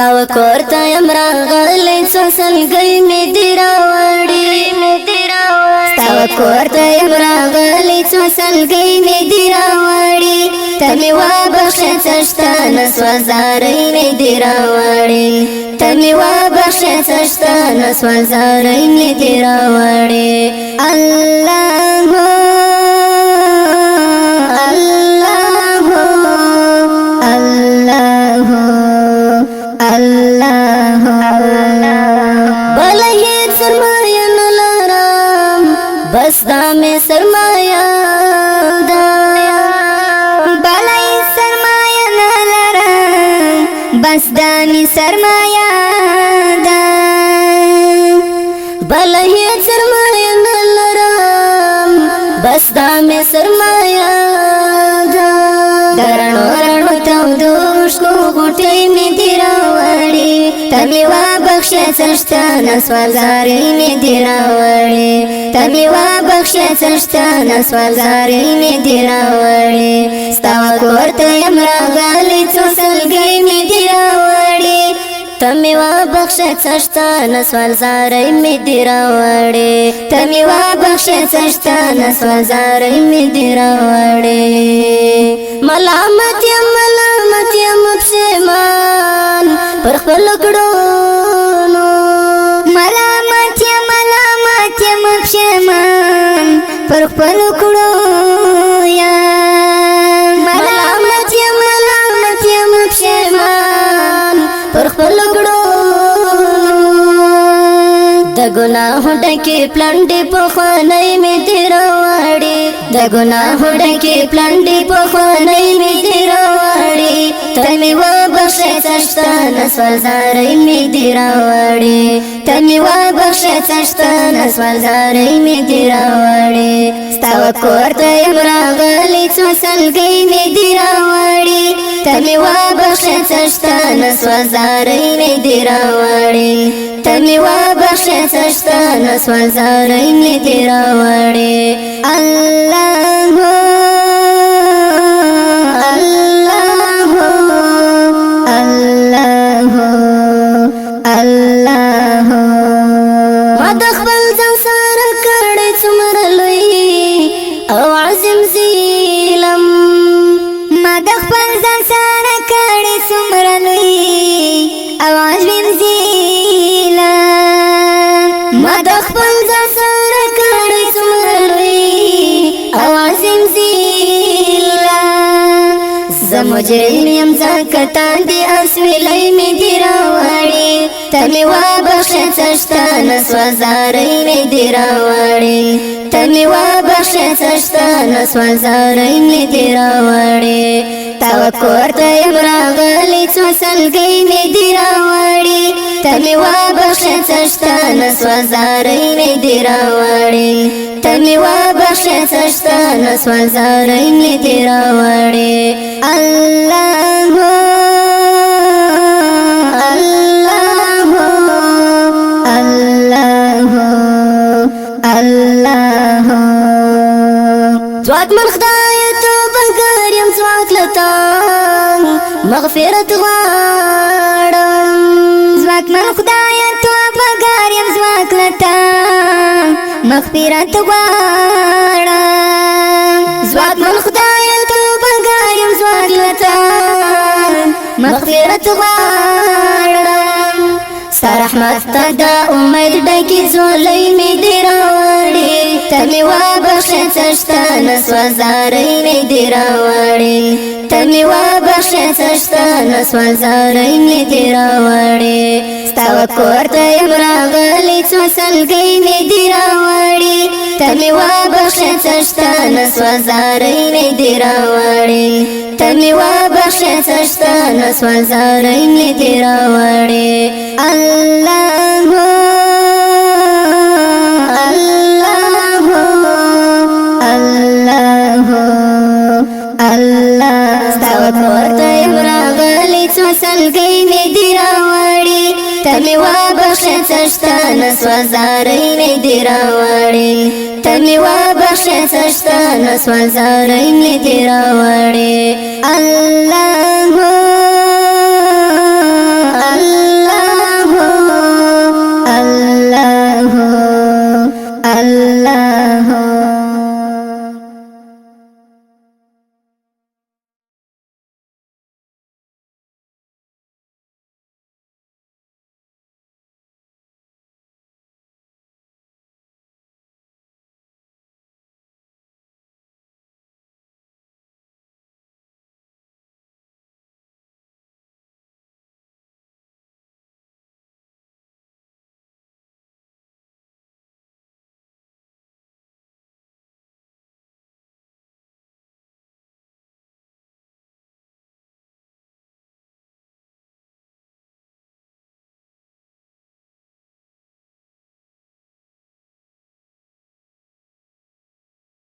تاو کورتا یم راغلی څو سلګۍ مې دې راوړې تاو کورتا یم راغلی څو سلګۍ مې دې راوړې ته مې وبخښه څه شته نسوه زارۍ مې دې راوړې ته مې وبخښه څه شته نسوه زارۍ مې دې راوړې الله بس دا میں سرمایہ دا بلائی سرمایہ نلرم بس دا میں سرمایہ دا بلائی سرمایہ نلرم بس دا میں سرمایہ دا درنو رنو تو دوش کو غٹی میں دی راوڑی تمی وبخښه څه شته نسوه زارۍ مې دې راوړې ته مې وبخښه څه شته نسوه زارۍ مې دې راوړې ستا کور ته یم راغلی څو سلګۍ مې دې راوړې ته مې وبخښه څه شته نسوه زارۍ مې دې راوړې ته مې وبخښه څه شته نسوه زارۍ مې دې راوړې ملامت یم پښیمان پر خپل کړونو ملامت یم پښیمان پر خپل کړو یا ملامت یم پښیمان پر خپل کړو د ګناهو ډکې پلنډې په خوانۍ مې دې راوړې د ګناهو ډکې پلنډې په خوانۍ مې دې راوړې ته مې وبخښه څه شته نسوه زارۍ مې دې راوړې ته مې وبخښه څه شته نسوه زارۍ مې دې راوړې ستا کور ته یم راغلی څو سلګۍ مې دې راوړې ته مې وبخښه څه شته نسوه زارۍ مې دې راوړې ته مې وبخښه څه شته نسوه زارۍ مې دې راوړې الله ما د خپل ځان سره کړی څومره لوی او عظیم ظلم ما د خپل ځان سره کړی څومره لوی او عظیم ظلم ما د خپل ځان سره کړی څومره لوی او عظیم ظلم زه مجرم یم ځکه تاندې اسویلی مې دې راوړې ته مې وبخښه څه شته نسوه زارۍ مې دې راوړې ته مې وبخښه څه شته نسوه زارۍ مې دې راوړې تا کور ته یم راغلی څو سلګۍ مې دې راوړې ته مې وبخښه څه شته نسوه زارۍ مې دې راوړې ته مې وبخښه څه شته نسوه زارۍ مې دې راوړې الله ځواکمن خدایه ته بګر یم ځواک لتا مغفرت غواړم ځواکمن خدایه ته بګر یم ځواک لتا مغفرت غواړم ځواکمن خدایه ته بګر یم ځواک لتا مغفرت غواړم ستا رحمت ته د امید ډکې ځولۍ مې دې راوړې ته مې وبخښه څه شته نسوه زارۍ مې دې راوړې ته مې وبخښه څه شته نسوه زارۍ مې دې راوړې ستا کور ته یم راغلی څو سلګۍ مې دې راوړې ته مې وبخښه څه شته نسوه زارۍ مې دې راوړې ته مې وبخښه څه شته نسوه زارۍ مې دې راوړې الله ستا کور ته یم راغلی څو سلګۍ مې دې راوړې ته مې وبخښه څه شته نسوه زارۍ مې دې راوړې ته مې وبخښه څه شته نسوه زارۍ مې دې راوړې الله